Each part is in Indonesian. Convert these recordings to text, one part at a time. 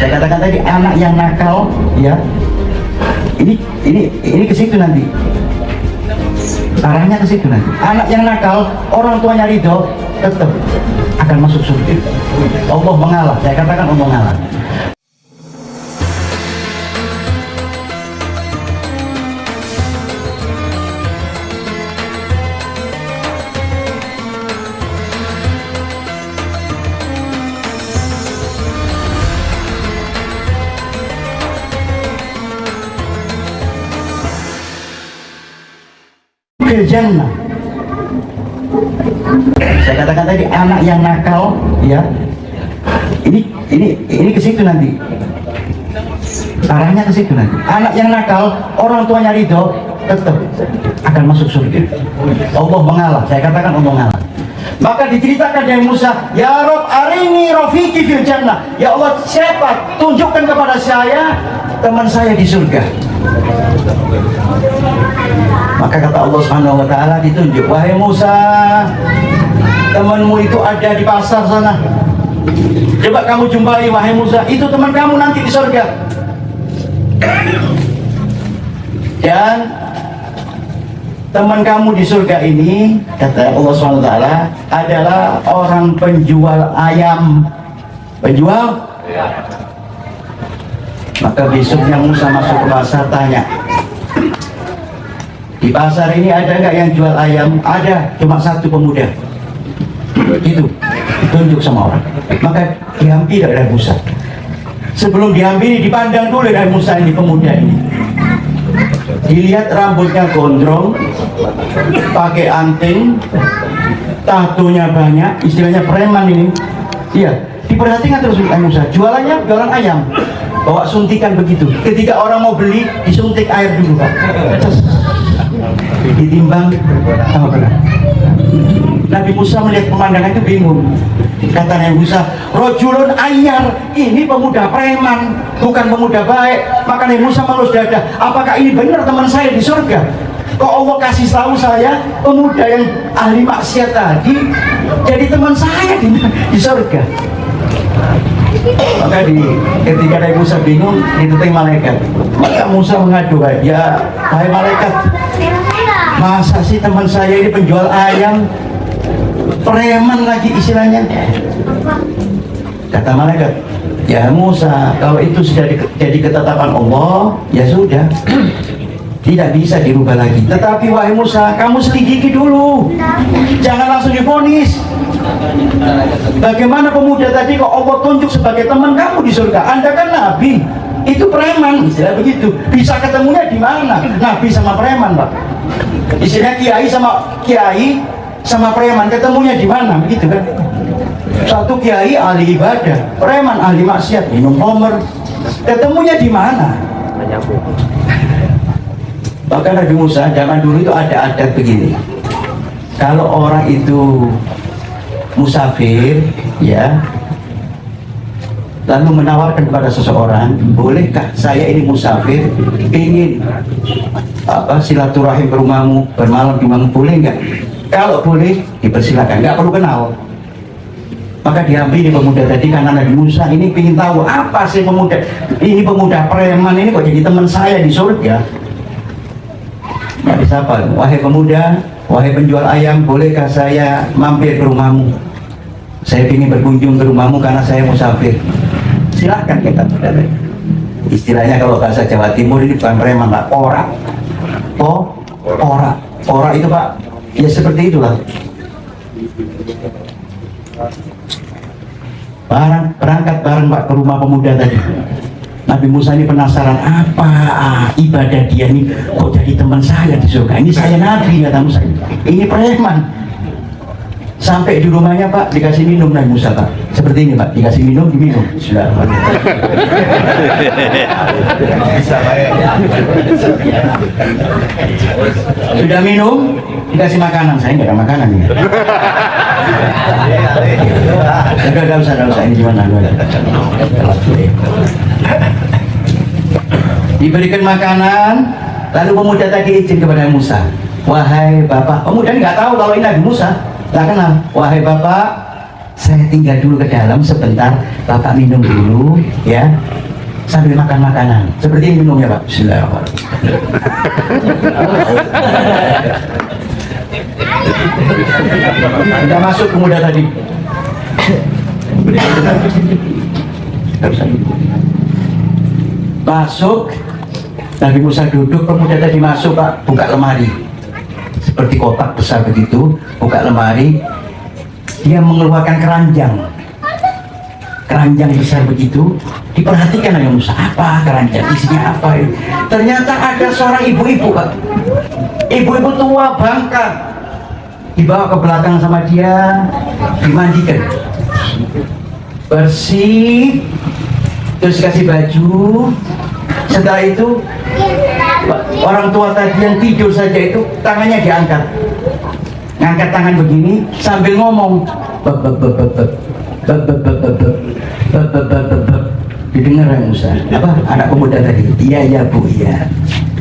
Saya katakan tadi anak yang nakal, ya. Ini ke situ nanti. Arahnya ke situ nanti. Anak yang nakal, orang tuanya ridho, tetap akan masuk surga. Allah mengalah. Saya katakan Allah mengalah. Fil jannah. Saya katakan tadi anak yang nakal, ya. Ini ke situ nanti. Arahnya ke situ nanti. Anak yang nakal, orang tuanya ridho, tetap akan masuk surga. Allah mengalah. Saya katakan Allah mengalah. Maka diceritakan dari Musa, ya Rob arini rofiki fil jannah. Ya Allah, siapa? Tunjukkan kepada saya teman saya di surga. Maka kata Allah Subhanahu wa taala, ditunjuk, wahai Musa, temanmu itu ada di pasar sana. Coba kamu jumpai, wahai Musa, itu teman kamu nanti di surga. Dan teman kamu di surga ini, kata Allah Subhanahu wa taala, adalah orang penjual ayam. Penjual? Maka besoknya Musa masuk ke pasar, tanya, di pasar ini ada nggak yang jual ayam? Ada, cuma satu pemuda. Gitu, tunjuk sama orang. Maka dihampiri oleh Musa. Sebelum dihampiri, dipandang dulu dari Musa ini, pemuda ini. Dilihat rambutnya gondrong, pakai anting, tatonya banyak, istilahnya preman ini. Iya, diperhatikan terus oleh Musa. Jualannya jualan ayam, bawa suntikan begitu. Ketika orang mau beli, disuntik air dulu, Pak. Ditimbang sama berat. Nabi Musa melihat pemandangan itu bingung. Kata Nabi Musa, rojulun anyar, ini pemuda preman, bukan pemuda baik. Maka Nabi Musa melus dada, apakah ini benar teman saya di surga? Kok Allah kasih tahu saya pemuda yang ahli maksiat tadi jadi teman saya di surga? Maka ketika Nabi Musa bingung, diteting malaikat. Maka Musa mengadu, ya hai malaikat, masa sih teman saya ini penjual ayam, preman lagi istilahnya? Kata malaikat, ya Musa, kalau itu sudah jadi ketetapan Allah, ya sudah, tidak bisa dirubah lagi. Tetapi wahai Musa, kamu selidiki dulu, jangan langsung divonis. Bagaimana pemuda tadi kok Allah tunjuk sebagai teman kamu di surga? Anda kan nabi, itu preman, istilah begitu. Bisa ketemunya di mana? Nabi sama preman, Pak. Istilah kiai sama preman, ketemunya di mana? Begitu kan? Satu kiai ahli ibadah, preman ahli maksiat, minum homer. Ketemunya di mana? Bahkan Nabi Musa zaman dulu itu ada adat begini. Kalau orang itu musafir, ya, lalu menawarkan kepada seseorang, bolehkah saya ini musafir, ingin silaturahim ke rumahmu, bermalam di rumahmu, boleh nggak? Kalau boleh, dipersilakan, nggak perlu kenal. Maka dihampiri pemuda tadi karena Nabi Musa ini ingin tahu apa sih pemuda preman ini kok jadi teman saya di surga. Nabi sapa, wahai pemuda, wahai penjual ayam, bolehkah saya mampir ke rumahmu? Saya ingin berkunjung ke rumahmu karena saya musafir. Silahkan kita. Istilahnya kalau bahasa Jawa Timur ini bukan preman, Pak, ora. Ora itu, Pak, ya seperti itulah. Berangkat bareng, Pak, ke rumah pemuda tadi. Nabi Musa ini penasaran, apa ibadah dia nih kok jadi teman saya di surga? Ini saya nabi, kata Musa. Ini preman. Sampai di rumahnya, Pak, dikasih minum Nabi Musa, Pak. Seperti ini, Pak, dikasih minum, diminum. Sudah. Sudah minum, dikasih makanan. Saya nggak ada makanan ini. Enggak usah, ini cuma diberikan makanan, lalu pemuda tadi izin kepada Musa, wahai bapak. Pemuda nggak tahu kalau ini Nabi Musa, nggak kenal. Wahai bapak, saya tinggal dulu ke dalam sebentar, bapak minum dulu, ya. sambil makan makanan. Seperti ini minumnya Pak. Bismillahirrahmanirrahim. Kita masuk pemuda tadi. Masuk, Nabi Musa duduk, pemuda tadi masuk Pak, buka lemari seperti kotak besar begitu, buka lemari, dia mengeluarkan keranjang besar begitu. Diperhatikan Nabi Musa, apa keranjang, isinya apa ini? Ternyata ada seorang ibu-ibu Pak, ibu-ibu tua bangka, dibawa ke belakang sama dia, dimandikan bersih, terus kasih baju. Setelah itu orang tua tadi yang tidur saja itu tangannya diangkat, ngangkat tangan begini sambil ngomong, didengar ya Musa, apa anak pemuda tadi? Iya ya Bu, iya.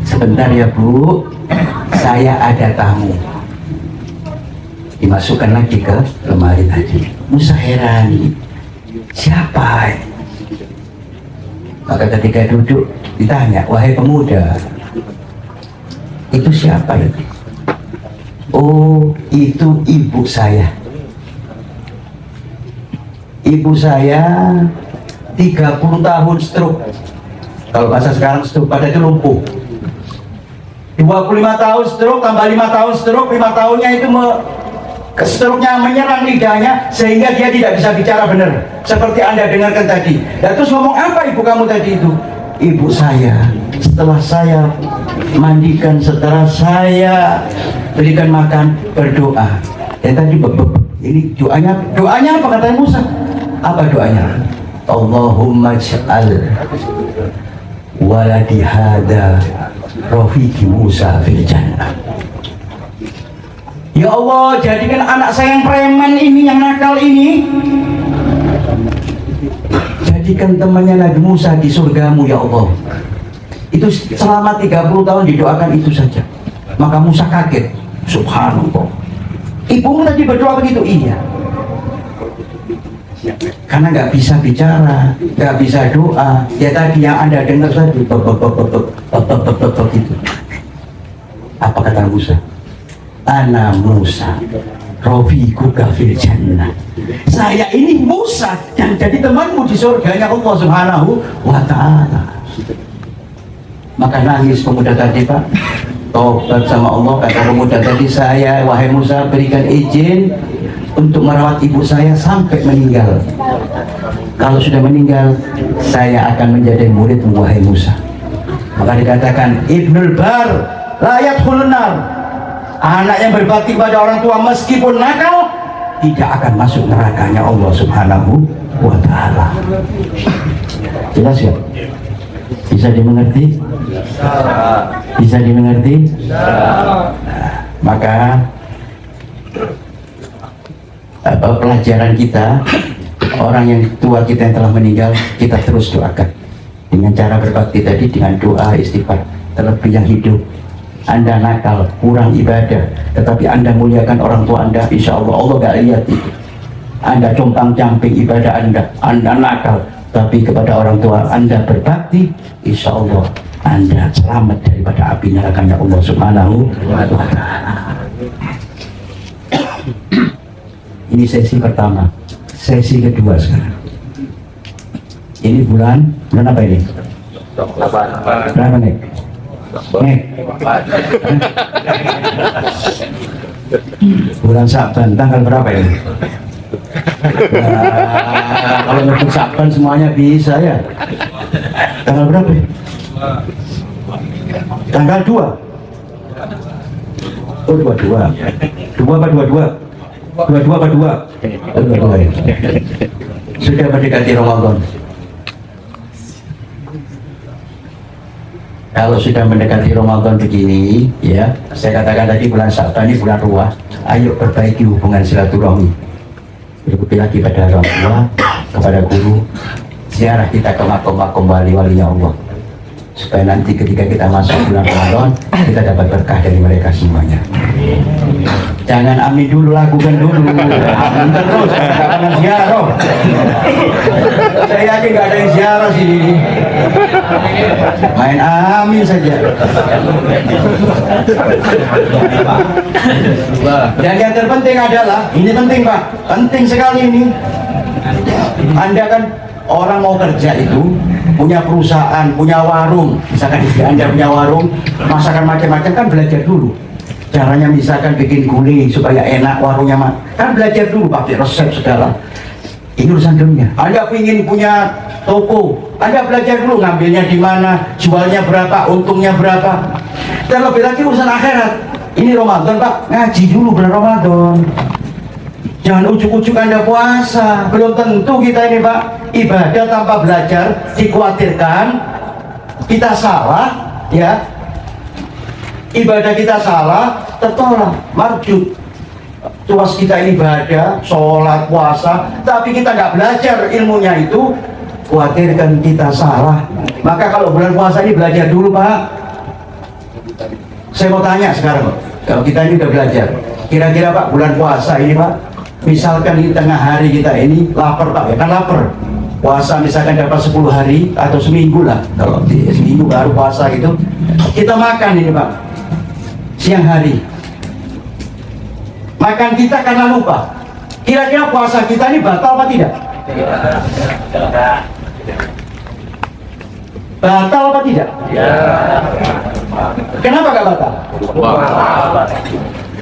Sebentar ya Bu, saya ada tamu. Dimasukkan lagi ke lemari tadi. Musa heran, siapa ini? Maka ketika duduk ditanya, wahai pemuda, itu siapa itu? Oh, itu ibu saya. Ibu saya 30 tahun stroke. Kalau bahasa sekarang stroke pada itu lumpuh. 25 tahun stroke tambah 5 tahun stroke, 5 tahunnya itu stroke-nya menyerang lidahnya sehingga dia tidak bisa bicara benar. Seperti Anda dengarkan tadi. Dan terus ngomong apa ibu kamu tadi itu? Ibu saya setelah saya mandikan, setelah saya berikan makan, berdoa. Dan tadi ini doanya apa kata Musa? Apa doanya? Allahumma ja'al waladi hada rafiqi Musa fil jannah. Ya Allah, jadikan anak saya yang preman ini, yang nakal ini, jadikan temannya Nabi Musa di surgamu ya Allah. Itu selama 30 tahun didoakan itu saja. Maka Musa kaget, subhanallah. Ibumu tadi berdoa begitu? Iya. Karena nggak bisa bicara, nggak bisa doa. Ya tadi yang Anda dengar tadi, gitu. Apa kata Musa? Ana Musa, rafiquka fil jannah. Saya ini Musa yang jadi temanmu di surganya Allah Subhanahu wa Ta'ala. Maka nangis pemuda tadi Pak, tobat sama Allah. Kata pemuda tadi, saya wahai Musa berikan izin untuk merawat ibu saya sampai meninggal. Kalau sudah meninggal, saya akan menjadi muridmu wahai Musa. Maka dikatakan Ibnul Bar la yadkhulun nar. Anak yang berbakti pada orang tua meskipun nakal tidak akan masuk nerakanya Allah Subhanahu wa Ta'ala. Jelas ya? Bisa dimengerti? Bisa dimengerti? Maka pelajaran kita, orang yang tua kita yang telah meninggal, kita terus doakan dengan cara berbakti tadi, dengan doa istighfar. Terlebih yang hidup, Anda nakal, kurang ibadah, tetapi Anda muliakan orang tua Anda, insya Allah Allah gak lihat itu. Anda compang-camping ibadah Anda nakal, tapi kepada orang tua Anda berbakti, insya Allah Anda selamat daripada api nerakanya Allah Subhanahu wa Ta'ala. Ini sesi pertama. Sesi kedua sekarang. Ini bulan apa ini? Berapa nih? Bulan Sa'ban, tanggal berapa ini? Kalau untuk Sa'ban semuanya bisa ya. Tanggal berapa? Tanggal 2. Oh 22. 2 apa 22? 22 apa 2? 22 ya. Sudah mendekati Ramadan. Kalau sudah mendekati Ramadan begini, ya, saya katakan tadi bulan Sa'ban ini bulan ruah. Ayo perbaiki hubungan silaturahmi. Berbukti lagi pada orang tua, kepada guru, ziarah kita ke makom-makom wali-walinya Allah. Supaya nanti ketika kita masuk bulan Ramadan, kita dapat berkah dari mereka semuanya. Jangan amin dulu, lakukan dulu. Amin terus, nggak pernah ziarah. Saya yakin nggak ada yang ziarah sini. Main amin saja. Dan yang terpenting adalah, ini penting Pak, penting sekali ini. Anda kan orang mau kerja itu punya perusahaan, punya warung, misalkan istri Anda punya warung, masakan macam-macam kan belajar dulu. Caranya misalkan bikin gulai supaya enak warungnya, kan belajar dulu pakai resep segala. Ini urusan dunia. Anda ingin punya toko, Anda belajar dulu ngambilnya di mana, jualnya berapa, untungnya berapa. Terlebih lagi urusan akhirat. Ini Ramadan Pak, ngaji dulu bulan Ramadan. Jangan ujuk-ujuk Anda puasa. Belum tentu kita ini Pak, ibadah tanpa belajar, dikhawatirkan kita salah, ya. Ibadah kita salah, tertolak, marjut. Tuas kita ini ibadah, sholat, puasa, tapi kita nggak belajar ilmunya itu, khawatirkan kita salah. Maka kalau bulan puasa ini belajar dulu Pak. Saya mau tanya sekarang, kalau kita ini udah belajar, kira-kira Pak bulan puasa ini Pak, misalkan di tengah hari kita ini lapar Pak, ya kan lapar. Puasa misalkan dapat 10 hari atau seminggu lah, kalau seminggu baru puasa itu, kita makan ini Pak, siang hari. Makan kita karena lupa. Kira-kira puasa kita ini batal apa tidak? Batal apa tidak? Kenapa gak batal?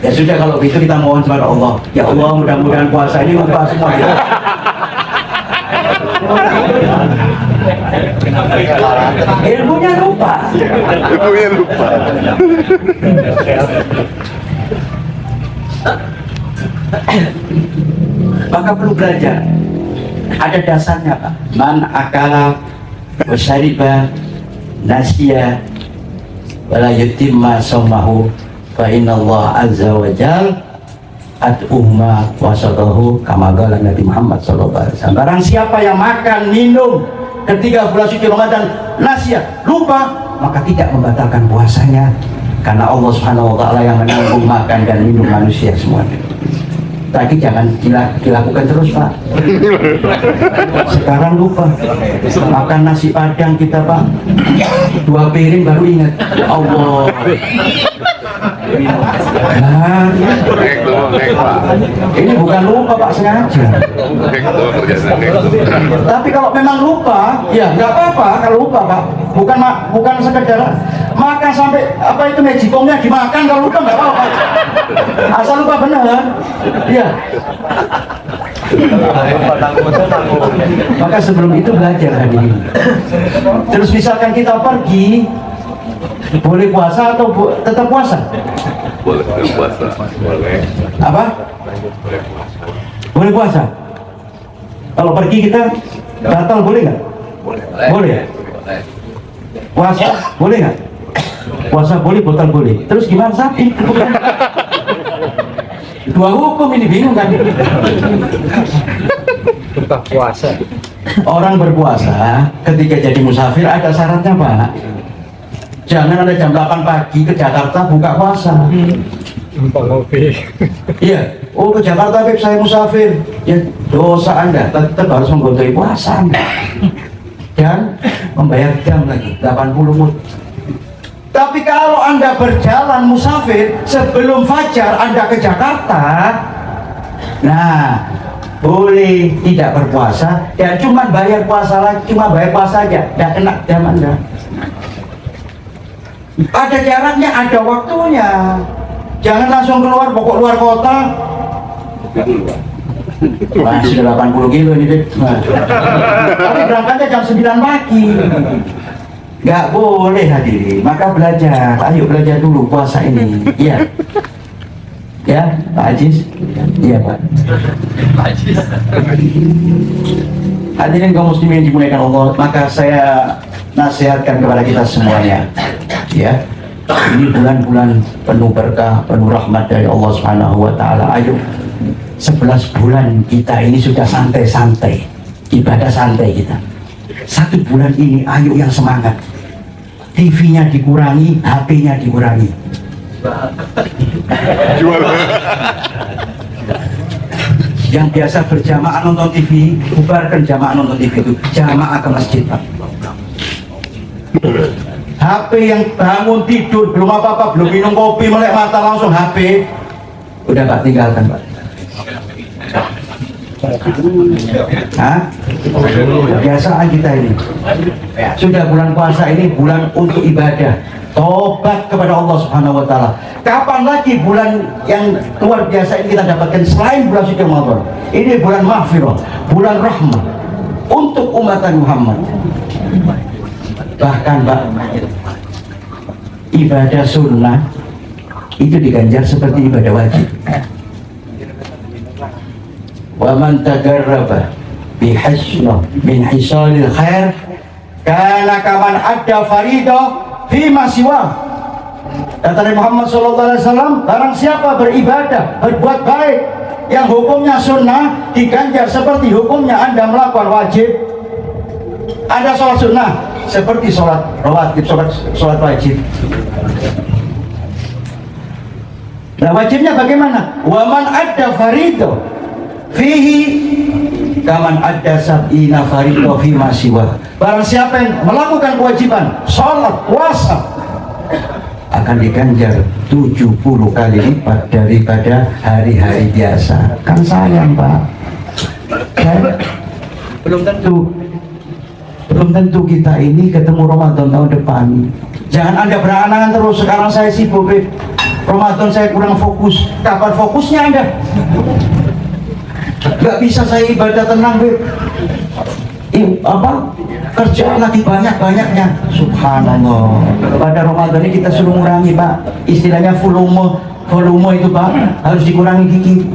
Ya sudah, kalau begitu kita mohon kepada Allah. Ya Allah, mudah-mudahan puasa ini lupa semua ya. Ilmunya lupa. Ilmunya lupa. Maka perlu belajar. Ada dasarnya Pak. Man akala wasyariba nasiya wala yutimma saumahu fa innallaha azza wa jal at'umma wasadahu kama qala Nabi Muhammad sallallahu alaihi wasallam. Barang siapa yang makan minum ketika bulan suci Ramadan nasiya, lupa, maka tidak membatalkan puasanya, karena Allah Subhanahu wa taala yang menanggung makan dan minum manusia semuanya. Tadi jangan dilakukan terus Pak. Sekarang lupa. Makan nasi padang kita Pak, 2 piring baru ingat. Ya Allah. Nah, ini bukan lupa Pak, sengaja. Tapi kalau memang lupa, ya nggak apa-apa kalau lupa Pak. Bukan sekedar makan sampai apa itu magicomnya dimakan, kalau lupa nggak apa-apa. Asal lupa benar. Ya. Maka sebelum itu belajar hadirin. Terus misalkan kita pergi, boleh puasa atau tetap puasa? Boleh puasa. Boleh. Apa? Boleh puasa. Kalau pergi kita batal boleh nggak? Boleh. Puasa boleh nggak? Puasa boleh, batal boleh. Terus gimana sapi? Dua hukum ini, bingung kan? Tetap puasa. Orang berpuasa ketika jadi musafir ada syaratnya Pak. Jangan ada jam 8 pagi ke Jakarta buka puasa. Numpang ngopi. Iya, oh ke Jakarta Beb, saya musafir. Ya dosa Anda, tetap harus menggodai puasa Anda. Dan membayar jam lagi 80 mut. Tapi kalau Anda berjalan musafir sebelum fajar Anda ke Jakarta, nah boleh tidak berpuasa dan cuma bayar puasa lagi, cuma bayar puasa aja, tidak kena jam Anda. Ada jaraknya, ada waktunya. Jangan langsung keluar, pokok luar kota. Masih 80 kilo ini deh. Nah. Tapi berangkatnya jam 9 pagi. Nggak boleh hadirin. Maka belajar. Ayo belajar dulu puasa ini. Iya. Ya, Pak Ajis. Iya Pak. Hadirin kaum muslimin yang dimuliakan Allah, maka saya nasihatkan kepada kita semuanya. Ya. Ini bulan-bulan penuh berkah, penuh rahmat dari Allah Subhanahu wa taala. Ayo 11 bulan kita ini sudah santai-santai, ibadah santai kita. 1 bulan ini ayo yang semangat. TV-nya dikurangi, HP-nya dikurangi. Jual. Yang biasa berjamaah nonton TV, bubarkan jamaah nonton TV itu, jamaah ke masjid Pak. HP yang bangun tidur belum apa-apa, belum minum kopi, melek mata langsung HP. Udah Pak, tinggalkan Pak. Hah? Kebiasaan kita ini. Sudah bulan puasa ini bulan untuk ibadah, tobat kepada Allah Subhanahu wa taala. Kapan lagi bulan yang luar biasa ini kita dapatkan selain bulan suci Ramadan? Ini bulan maghfirah, bulan rahmah untuk umat Muhammad. Bahkan Pak, ibadah sunnah itu diganjar seperti ibadah wajib. Wa man tagarraba bihasna min hisalil khair kana kaman adda faridah fi ma siwa. Kata Nabi Muhammad SAW, barang siapa beribadah, berbuat baik yang hukumnya sunnah, diganjar seperti hukumnya Anda melakukan wajib. Anda sholat sunnah seperti sholat rawatib, sholat wajib. Nah, wajibnya bagaimana? Waman adda farido fihi kaman adda sab'ina farido fi masiwa. Barang siapa yang melakukan kewajiban sholat, puasa, akan diganjar 70 kali lipat daripada hari-hari biasa. Kan sayang Pak, belum tentu kita ini ketemu Ramadan tahun depan. Jangan Anda berangan-angan terus, sekarang saya sibuk, Ramadan saya kurang fokus. Kapan fokusnya Anda? Gak bisa saya ibadah tenang, kerjaan lagi banyak-banyaknya. Subhanallah, pada Ramadan ini kita suruh ngurangi Pak, istilahnya volume itu Pak, harus dikurangi dikit.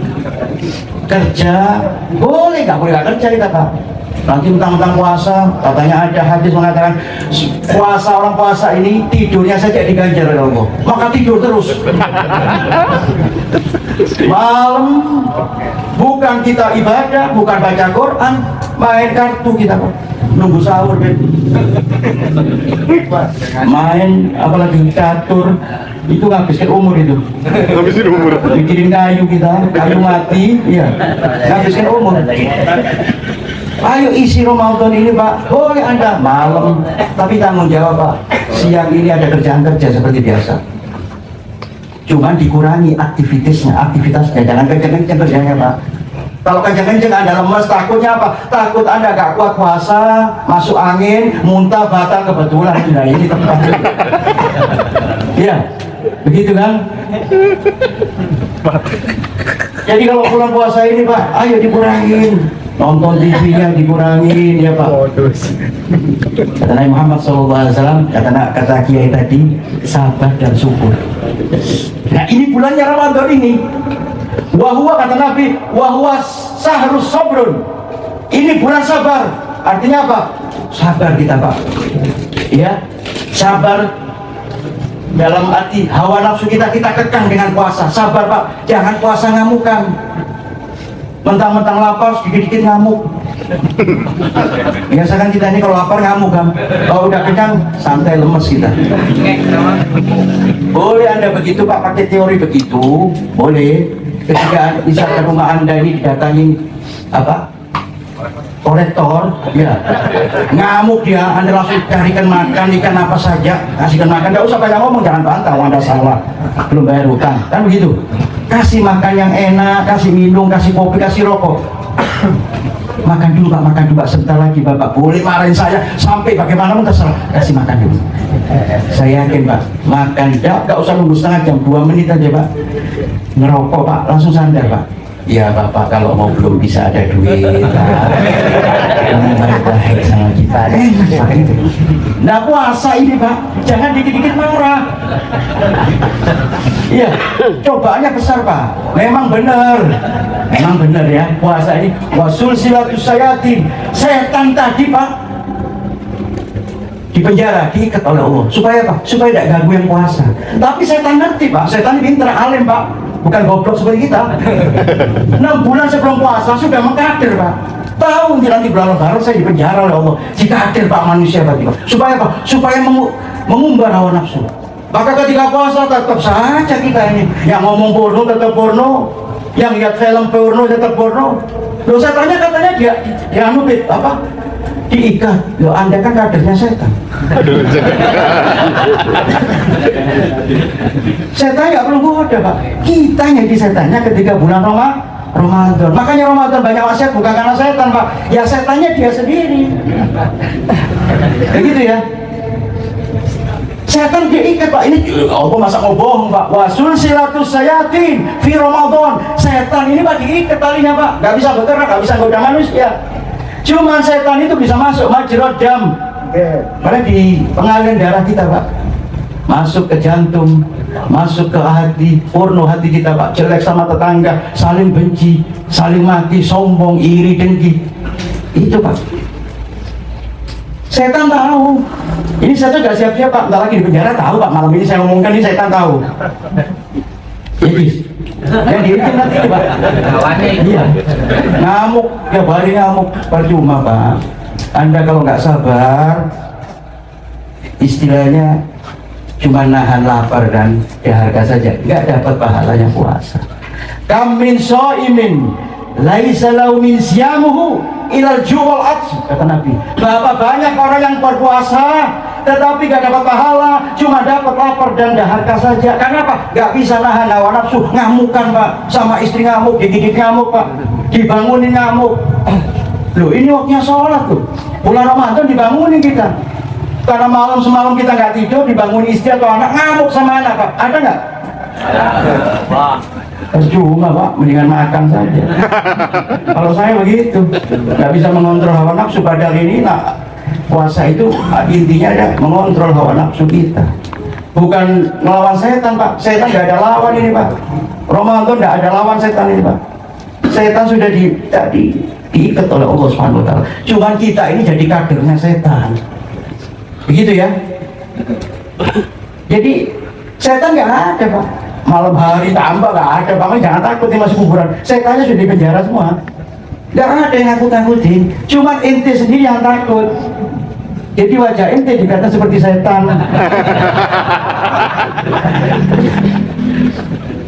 Kerja boleh gak kerja kita Pak. Nanti mentang-mentang puasa, katanya ada hadis mengatakan orang puasa ini tidurnya saja diganjar oleh Allah, maka tidur terus malam. Bukan kita ibadah, bukan baca Quran, main kartu kita nunggu sahur main apalagi catur, itu ngabisin umur itu. Ngabisin umur. Bikin kayu mati, iya, ngabisin umur. Ayo isi Ramadan ini Pak, boleh Anda malam, tapi tanggung jawab Pak, siang ini ada kerjaan kerja seperti biasa, cuman dikurangi aktivitasnya, jangan kenceng-kenceng kerjanya Pak. Kalau kenceng-kenceng Anda lemes, takutnya apa? Takut Anda gak kuat puasa, masuk angin, muntah, batal kebetulan. Nah ini tempatnya. Iya, begitu kan? Jadi kalau bulan puasa ini Pak, ayo dikurangin, nonton TV-nya dikurangin ya Pak. Kata Nabi Muhammad SAW, kata Kiai tadi, sabar dan syukur. Nah ini bulannya Ramadan ini. Wahwa, kata Nabi, wahwa sahrus sabrun. Ini bulan sabar. Artinya apa? Sabar kita Pak. Ya, sabar dalam arti hawa nafsu kita kekang dengan puasa. Sabar Pak, jangan puasa ngamukan. Mentang-mentang lapar, sedikit-sedikit ngamuk. Biasakan kita ini kalau lapar ngamuk kan, kalau udah kenyang santai, lemes kita. Boleh Anda begitu Pak, pakai teori begitu, boleh. Ketika misalkan rumah Anda ini didatangi kolektor, ya ngamuk dia, Anda langsung carikan makan, ikan apa saja, kasihkan makan, tidak usah banyak ngomong, jangan bantah, Anda salah, belum bayar hutang, kan begitu. Kasih makan yang enak, kasih minum, kasih kopi, kasih rokok. Makan dulu Pak, makan dulu Pak, sebentar lagi Bapak boleh marahin saya sampai bagaimanapun terserah, kasih makan dulu. Saya yakin Pak, makan gak usah nunggu setengah jam, 2 menit aja Pak, ngerokok Pak, langsung sadar Pak. Ya Bapak kalau mau belum bisa ada duit Pak, baik-baik sama kita. Nah puasa ini Pak, jangan dikit-dikit marah. Iya, cobaannya besar Pak. Memang benar ya, puasa ini wasul silatus sayatin. Setan tadi Pak di penjara, diikat oleh Allah. Supaya apa? Supaya tidak ganggu yang puasa. Tapi setan ngerti Pak, setan pintar, alim Pak, bukan goblok seperti kita. 6 bulan sebelum puasa sudah mengkader Pak. Tahu nanti bulan Lebaran saya di penjara oleh Allah. Dikader Pak manusia Pak. Supaya apa? Supaya mengumbar hawa nafsu. Maka ketika puasa tetap saja kita ini yang ngomong porno tetap porno, yang lihat film porno tetap porno. Loh saya tanya, katanya dia diikat. Loh, Anda kan kadernya setan. Setan nggak perlu goda, Pak. Kita yang di setannya ketika bulan Ramadan. Makanya Ramadan banyak maksiat bukan karena setan, Pak. Ya setannya dia sendiri. Begitu ya. Setan diikat, Pak. Ini apa masa mau bohong, Pak? Wasul silatus sayatin fi Ramadan. Setan ini, Pak, diikat talinya, Pak. Nggak bisa bergerak, nggak bisa goda manusia. Cuman setan itu bisa masuk majrad dam. Karena di pengalian darah kita, Pak. Masuk ke jantung, masuk ke hati, porno hati kita, Pak. Jelek sama tetangga, saling benci, saling mati, sombong, iri, dengki. Itu, Pak. Setan tahu. Ini setan gak siap-siap, Pak. Ntar lagi di penjara tahu, Pak. Malam ini saya ngomongkan, ini setan tahu. Iblis. Dan dihukum nanti, Pak. Iya. Ngamuk, ya hari ngamuk. Percuma, Pak. Anda kalau nggak sabar, istilahnya cuma nahan lapar dan dahaga saja, nggak dapat pahalanya puasa. Kam min shaimin laisa lahu min siyamuhu ilal ju'al ats, kata Nabi. Berapa banyak orang yang berpuasa tetapi gak dapat pahala, cuma dapat lapar dan dahaga saja. Karena apa? Gak bisa nahan hawa nafsu, ngamukan, Pak. Sama istri ngamuk, digigit ngamuk, Pak. Dibangunin ngamuk. Loh, ini waktunya sholat tuh. Bulan Ramadan dibangunin kita. Karena malam semalam kita nggak tidur, dibangunin istri atau anak, ngamuk sama anak, Pak. Ada nggak? Pak. Cuma, Pak, mendingan makan saja. Kalau saya begitu, nggak bisa mengontrol hawa nafsu. Padahal ini, nah, puasa itu intinya ada mengontrol hawa nafsu kita. Bukan melawan setan, Pak. Setan nggak ada lawan ini, Pak. Ramadan nggak ada lawan setan ini, Pak. Setan sudah diikat oleh Allah Subhanahu Wa Taala. Cuman kita ini jadi kadernya setan. Begitu ya. Jadi setan nggak ada, Pak. Malam hari tambah nggak ada, Pak. Jangan takut nih masuk kuburan. Setannya sudah di penjara semua. Nggak ada yang takut-takutin. Cuman ente sendiri yang takut. Jadi wajah ente dikata seperti setan.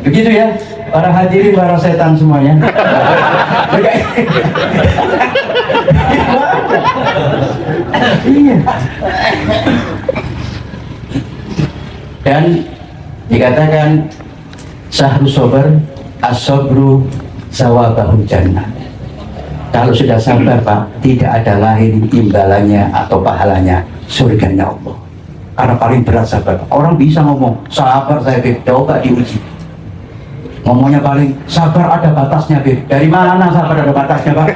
Begitu ya, para hadirin, para setan semuanya. Iya. Dan dikatakan sahru sober as-sobru sawabahu jannah. Kalau sudah sabar, Pak, tidak ada lain imbalannya atau pahalanya surganya Allah. Karena paling berat sabar. Orang bisa ngomong sabar saya, Beb, coba diuji. Ngomongnya paling sabar ada batasnya, Beb. Dari mana sabar ada batasnya, Pak?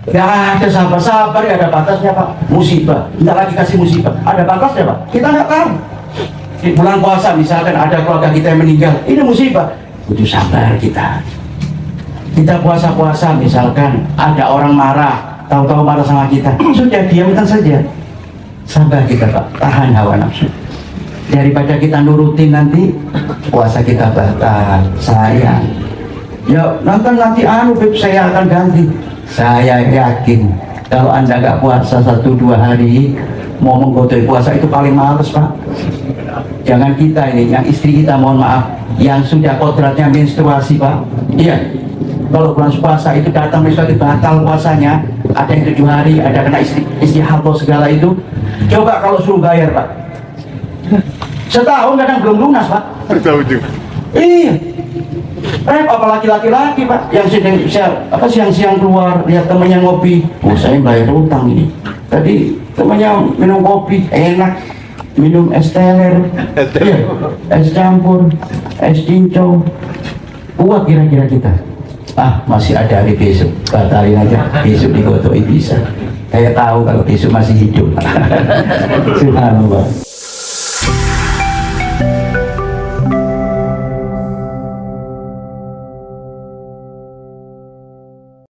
Gak ada sabar ya ada batasnya, Pak. Musibah, tidak lagi kasih musibah, ada batasnya, Pak. Kita nggak tahu. Di bulan puasa misalkan ada keluarga kita yang meninggal, ini musibah, butuh sabar kita. Kita puasa-puasa misalkan ada orang marah, tahu-tahu marah sama kita, sudah diamkan saja. Sabar kita, Pak, tahan hawa nafsu. Daripada kita nurutin nanti puasa kita batal, sayang. Ya nanti Beb, saya akan ganti. Saya yakin kalau Anda nggak puasa 1-2 hari, mau menggodoi puasa itu paling males, Pak. Jangan kita ini, yang istri kita, mohon maaf, yang sudah kodratnya menstruasi, Pak. Iya, kalau bulan puasa itu datang menstruasi batal puasanya, ada yang 7 hari, ada kena istri hapo segala itu. Coba kalau suruh bayar, Pak, setahun kadang belum lunas, Pak. Tahu juga. Iya. Apalagi laki-laki, Pak, yang siang-siang keluar lihat temannya ngopi, oh saya bayar utang ini. Tadi temannya minum kopi enak, minum es teler, iya, es campur, es cincau. Kuat kira-kira kita. Masih ada hari besok, batalin aja, besok digodoi bisa. Saya tahu kalau besok masih hidup. Subhanallah.